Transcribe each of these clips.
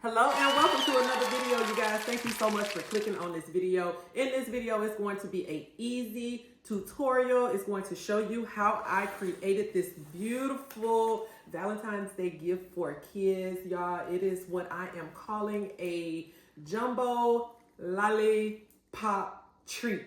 Hello and welcome to another video, you guys. Thank you so much for clicking on this video. In this video, it's going to be an easy tutorial. It's going to show you how I created this beautiful Valentine's Day gift for kids, y'all. It is what I am calling a Jumbo Lollipop treat.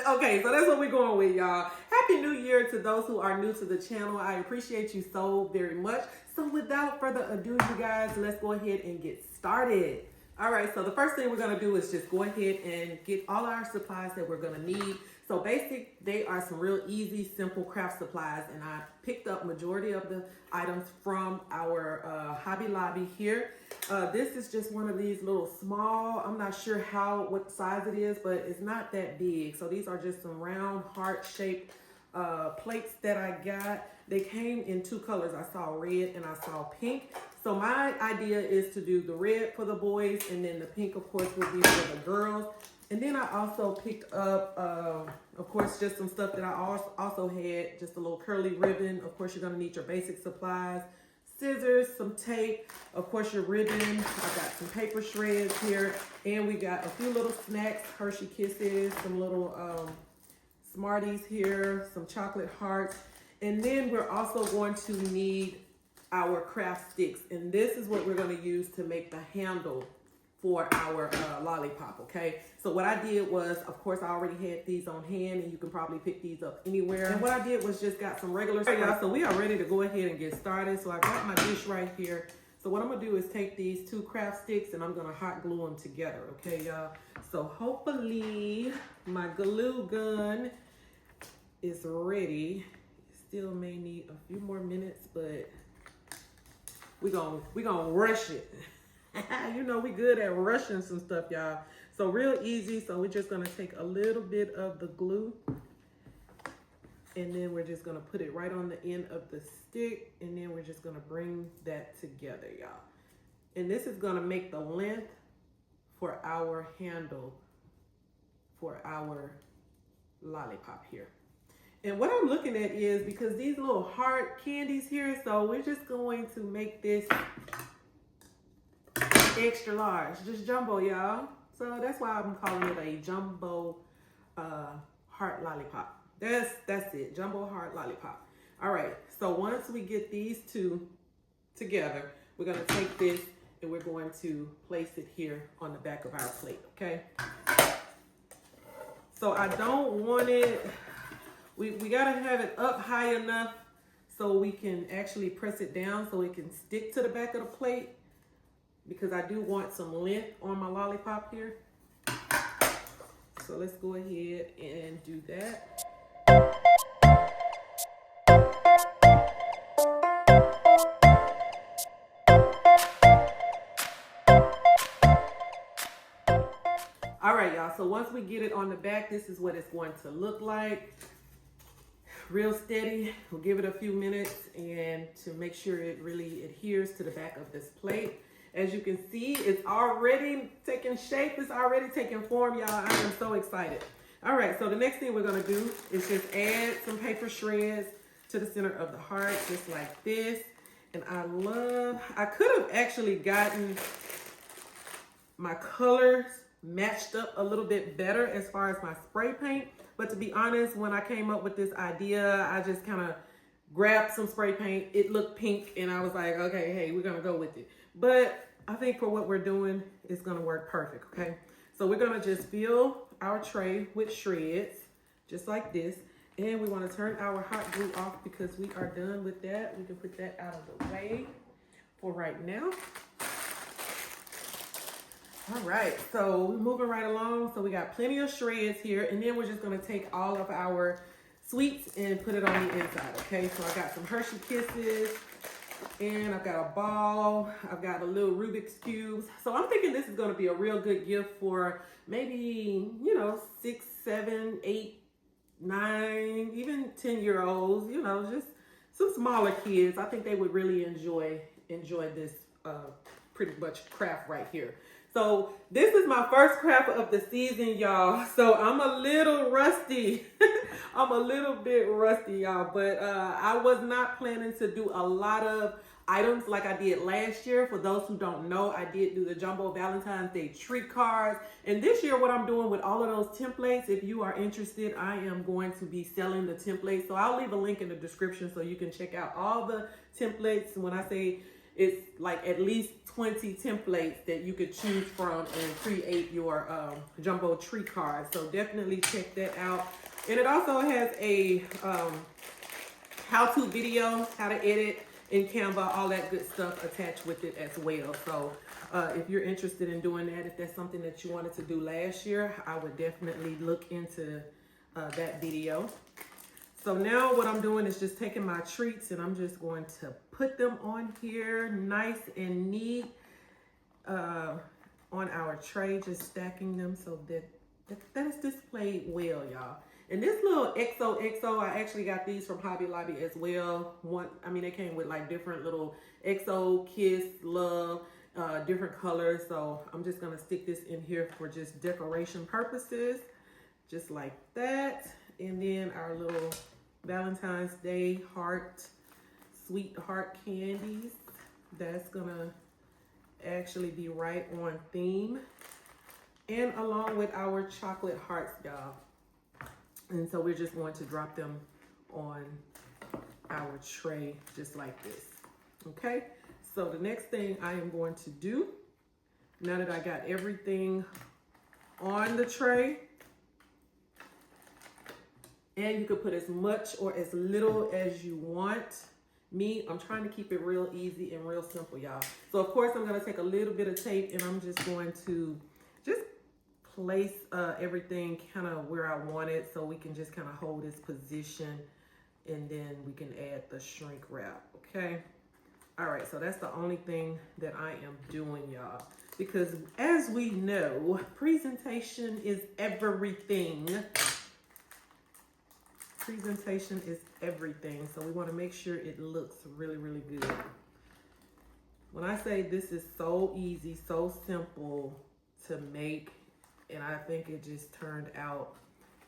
Okay, so that's what we're going with, y'all. Happy New Year to those who are new to the channel. I appreciate you so very much. So without further ado, you guys, let's go ahead and get started. All right, so the first thing we're gonna do is just go ahead and get all our supplies that we're gonna need. So they are some real easy, simple craft supplies, and I picked up majority of the items from our Hobby Lobby here. This is just one of these little small, I'm not sure what size it is, but it's not that big. So these are just some round heart-shaped plates that I got. They came in two colors. I saw red and I saw pink. So my idea is to do the red for the boys, and then the pink, of course, will be for the girls. And then I also picked up, of course, just some stuff that I also had, just a little curly ribbon. Of course, you're gonna need your basic supplies, scissors, some tape, of course, your ribbon. I got some paper shreds here, and we got a few little snacks, Hershey Kisses, some little Smarties here, some chocolate hearts. And then we're also going to need our craft sticks. And this is what we're gonna use to make the handle for our lollipop, okay? So what I did was, of course, I already had these on hand, and you can probably pick these up anywhere. And what I did was just got some regular stuff. Y'all, so we are ready to go ahead and get started. So I got my dish right here. So what I'm gonna do is take these two craft sticks and I'm gonna hot glue them together, okay, y'all? So hopefully my glue gun is ready. Still may need a few more minutes, but we gonna rush it. You know, we good at rushing some stuff, y'all. So real easy. So we're just gonna take a little bit of the glue, and then we're just gonna put it right on the end of the stick, and then we're just gonna bring that together, y'all. And this is gonna make the length for our handle for our lollipop here. And what I'm looking at is, because these little heart candies here, so we're just going to make this extra large, just jumbo, y'all. So that's why I'm calling it a Jumbo Heart Lollipop. That's it, Jumbo Heart Lollipop. All right, so once we get these two together, we're gonna take this and we're going to place it here on the back of our plate, okay? So I don't want it, we gotta have it up high enough so we can actually press it down so it can stick to the back of the plate, because I do want some length on my lollipop here. So let's go ahead and do that. All right, y'all, so once we get it on the back, this is what it's going to look like. Real steady. We'll give it a few minutes and to make sure it really adheres to the back of this plate. As you can see, it's already taking shape. It's already taking form, y'all. I am so excited. All right, so the next thing we're gonna do is just add some paper shreds to the center of the heart, just like this. And I could have actually gotten my colors matched up a little bit better as far as my spray paint. But to be honest, when I came up with this idea, I just kind of grabbed some spray paint. It looked pink, and I was like, okay, hey, we're gonna go with it. But I think for what we're doing, it's gonna work perfect, okay? So we're gonna just fill our tray with shreds, just like this. And we wanna turn our hot glue off because we are done with that. We can put that out of the way for right now. All right, so we're moving right along. So we got plenty of shreds here, and then we're just gonna take all of our sweets and put it on the inside, okay? So I got some Hershey Kisses, and I've got a ball. I've got a little Rubik's Cubes. So I'm thinking this is gonna be a real good gift for maybe, 6, 7, 8, 9, even 10-year-olds, just some smaller kids. I think they would really enjoy this pretty much craft right here. So this is my first craft of the season, y'all. So I'm a little rusty. I'm a little bit rusty, y'all. But I was not planning to do a lot of items like I did last year. For those who don't know, I did do the Jumbo Valentine's Day treat cards. And this year what I'm doing with all of those templates, if you are interested, I am going to be selling the templates. So I'll leave a link in the description so you can check out all the templates. When I say it's like at least 20 templates that you could choose from and create your Jumbo treat cards. So definitely check that out. And it also has a how-to video, how to edit in Canva, all that good stuff attached with it as well. So if you're interested in doing that, if that's something that you wanted to do last year, I would definitely look into that video. So now what I'm doing is just taking my treats and I'm just going to put them on here nice and neat on our tray, just stacking them so that is displayed well, y'all. And this little XOXO, I actually got these from Hobby Lobby as well. They came with like different little XO, Kiss, Love, different colors. So I'm just gonna stick this in here for just decoration purposes, just like that. And then our little Valentine's Day heart, sweet heart candies. That's gonna actually be right on theme. And along with our chocolate hearts, y'all. And so we're just going to drop them on our tray just like this. Okay, so the next thing I am going to do, now that I got everything on the tray, and you could put as much or as little as you want. I'm trying to keep it real easy and real simple, y'all. So of course I'm gonna take a little bit of tape and I'm just going to just place everything kind of where I want it so we can just kind of hold its position, and then we can add the shrink wrap. Okay, all right, so that's the only thing that I am doing, y'all, because as we know, presentation is everything. Presentation is everything, so we want to make sure it looks really, really good. When I say this is so easy, so simple to make, and I think it just turned out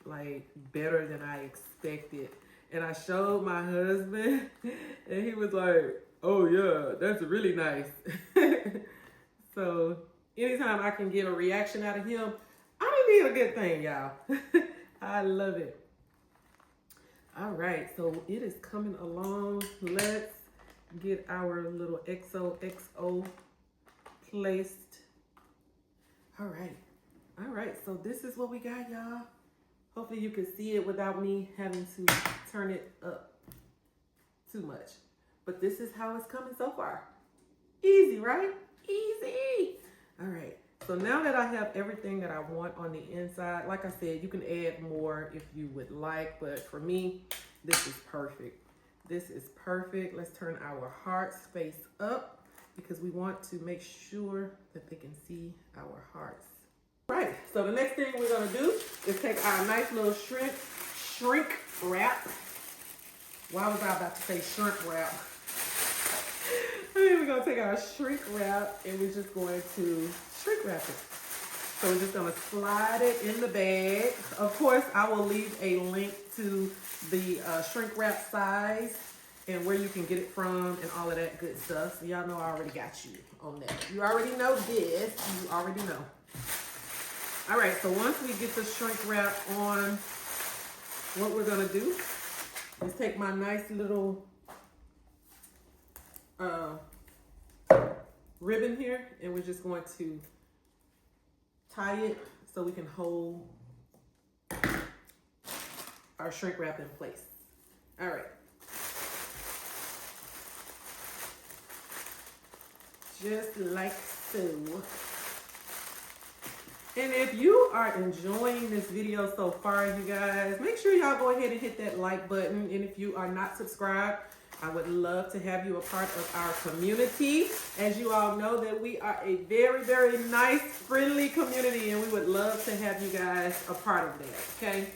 like better than I expected. And I showed my husband and he was like, oh yeah, that's really nice. So anytime I can get a reaction out of him, I did a good thing, y'all. I love it. All right, so it is coming along. Let's get our little XOXO placed. All right, so this is what we got, y'all. Hopefully you can see it without me having to turn it up too much. But this is how it's coming so far. Easy, right? Easy. All right, so now that I have everything that I want on the inside, like I said, you can add more if you would like, but for me, this is perfect. This is perfect. Let's turn our hearts face up because we want to make sure that they can see our hearts. Right, so the next thing we're gonna do is take our nice little shrink wrap. Why was I about to say shrink wrap? We're gonna take our shrink wrap and we're just going to shrink wrap it. So we're just gonna slide it in the bag. Of course, I will leave a link to the shrink wrap size and where you can get it from and all of that good stuff. So y'all know I already got you on that. You already know this, you already know. All right, so once we get the shrink wrap on, what we're gonna do is take my nice little ribbon here, and we're just going to tie it so we can hold our shrink wrap in place. All right. Just like so. And if you are enjoying this video so far, you guys, make sure y'all go ahead and hit that like button. And if you are not subscribed, I would love to have you a part of our community. As you all know, that we are a very, very nice, friendly community, and we would love to have you guys a part of that, okay?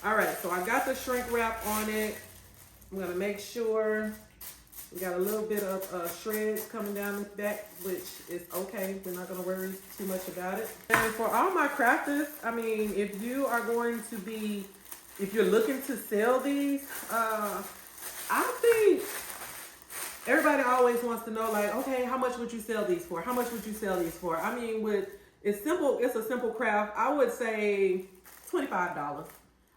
All right, so I got the shrink wrap on it. I'm gonna make sure we got a little bit of shreds coming down the back, which is okay. We're not gonna worry too much about it. And for all my crafters, I mean, if you are going to be, if you're looking to sell these, I think everybody always wants to know, like, okay, how much would you sell these for? How much would you sell these for? I mean, it's simple. It's a simple craft. I would say $25.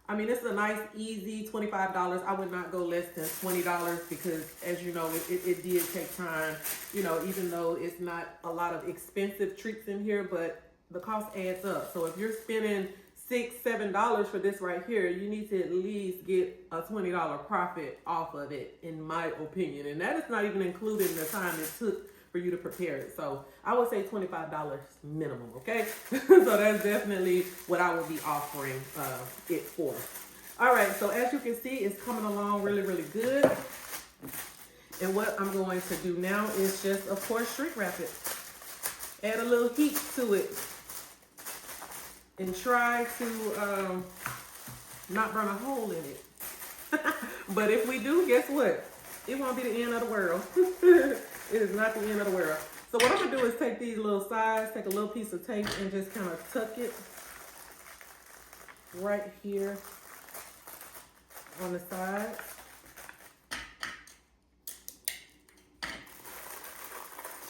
I mean, it's a nice, easy $25. I would not go less than $20 because, as you know, it did take time, you know, even though it's not a lot of expensive treats in here, but the cost adds up. So if you're spending $6, $7 for this right here, you need to at least get a $20 profit off of it, in my opinion. And that is not even including the time it took for you to prepare it. So I would say $25 minimum, okay? So that's definitely what I will be offering it for. All right, so as you can see, it's coming along really, really good. And what I'm going to do now is just, of course, shrink wrap it. Add a little heat to it. And try to not burn a hole in it. But if we do, guess what? It won't be the end of the world. It is not the end of the world. So what I'm gonna do is take these little sides, take a little piece of tape and just kind of tuck it right here on the side.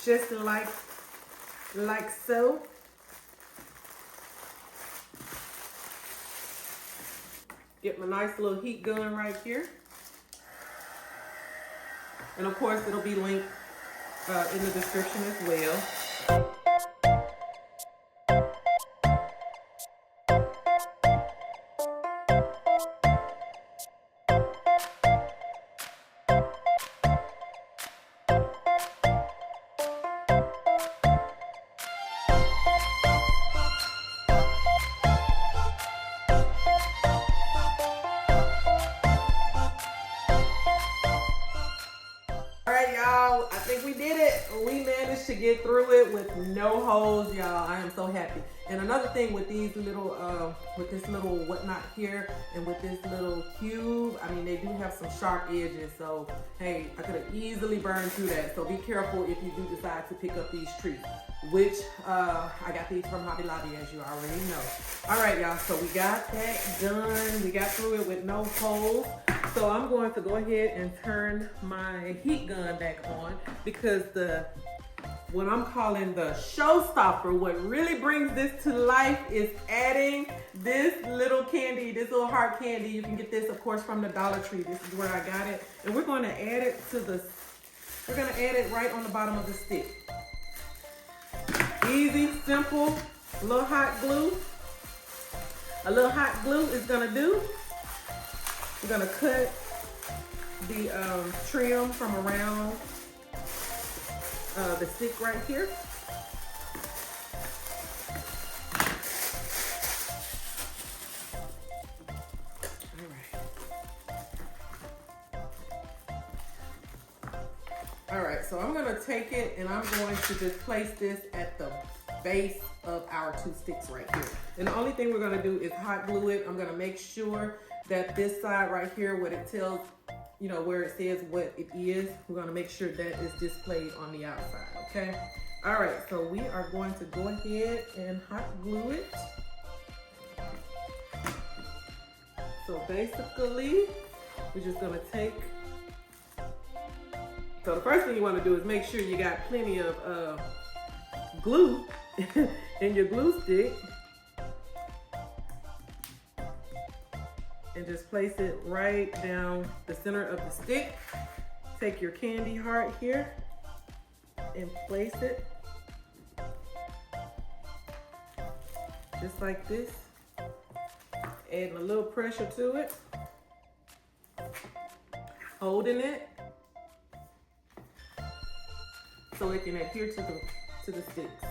Just like so. Get my nice little heat gun right here. And of course, it'll be linked in the description as well. Y'all, I think we did it. We managed to get through it with no holes, y'all. I am so happy. And another thing with these little, with this little whatnot here and with this little cube, I mean, they do have some sharp edges. So, hey, I could have easily burned through that. So be careful if you do decide to pick up these treats, which I got these from Hobby Lobby, as you already know. All right, y'all, so we got that done. We got through it with no holes. So I'm going to go ahead and turn my heat gun back on because what I'm calling the showstopper, what really brings this to life is adding this little candy, this little heart candy. You can get this, of course, from the Dollar Tree. This is where I got it. And we're going to add it we're going to add it right on the bottom of the stick. Easy, simple, a little hot glue. A little hot glue is going to do. We're gonna cut the trim from around the stick right here. All right, so I'm gonna take it and I'm going to just place this at the base of our two sticks right here. And the only thing we're gonna do is hot glue it. I'm gonna make sure that this side right here, what it tells, you know, where it says what it is, we're gonna make sure that is displayed on the outside, okay? All right, so we are going to go ahead and hot glue it. So basically, we're just gonna take, so the first thing you wanna do is make sure you got plenty of glue in your glue stick. And just place it right down the center of the stick. Take your candy heart here and place it just like this. Adding a little pressure to it. Holding it so it can adhere to the sticks.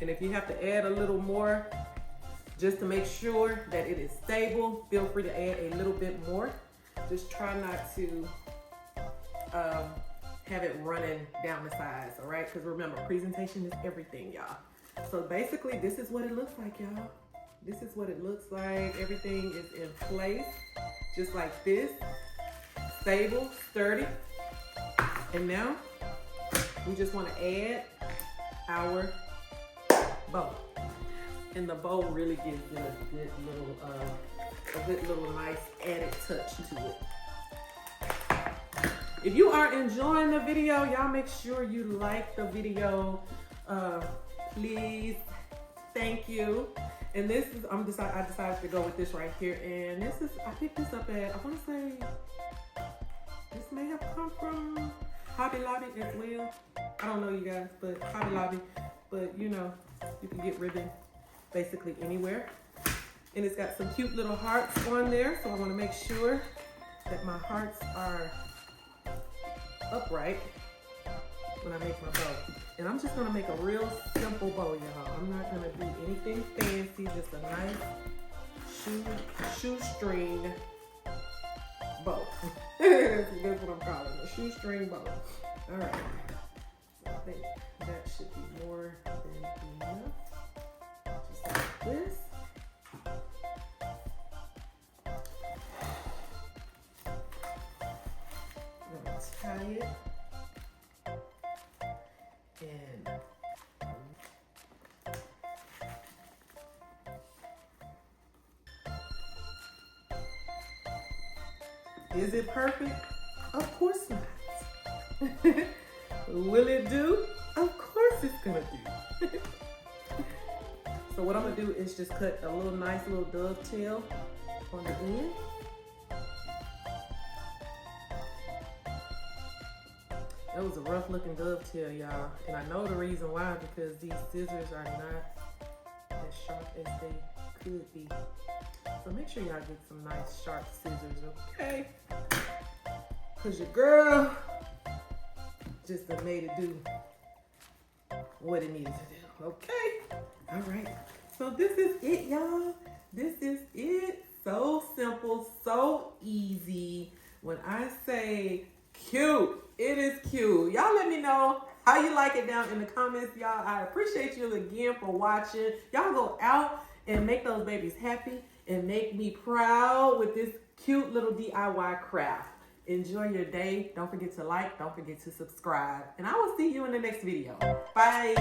And if you have to add a little more, just to make sure that it is stable, feel free to add a little bit more. Just try not to have it running down the sides, all right? Because remember, presentation is everything, y'all. So basically, this is what it looks like, y'all. This is what it looks like. Everything is in place, just like this. Stable, sturdy. And now we just want to add our bow. And the bow really gives it a good little nice added touch to it. If you are enjoying the video, y'all make sure you like the video. Please, thank you. And this is, I decided to go with this right here. And this is, I picked this up at, I want to say, this may have come from Hobby Lobby as well. I don't know, you guys, but Hobby Lobby. But you know, you can get ribbon basically anywhere. And it's got some cute little hearts on there. So I want to make sure that my hearts are upright when I make my bow. And I'm just gonna make a real simple bow, y'all. I'm not gonna do anything fancy, just a nice shoestring bow. That's what I'm calling it, a shoestring bow. All right, so I think that should be more than enough. Just like this. I'm gonna tie it. And is it perfect? Of course not. Will it do? Of course it's gonna do. So what I'm gonna do is just cut a little nice little dovetail on the end. That was a rough looking dovetail, y'all. And I know the reason why, because these scissors are not as sharp as they could be. So make sure y'all get some nice sharp scissors, okay? Cause your girl just done made it do what it needed to do, okay? All right, so this is it, y'all. This is it. So simple, so easy. When I say cute, it is cute. Y'all let me know how you like it down in the comments, y'all. I appreciate you again for watching. Y'all go out and make those babies happy and make me proud with this cute little DIY craft. Enjoy your day. Don't forget to like, don't forget to subscribe. And I will see you in the next video. Bye.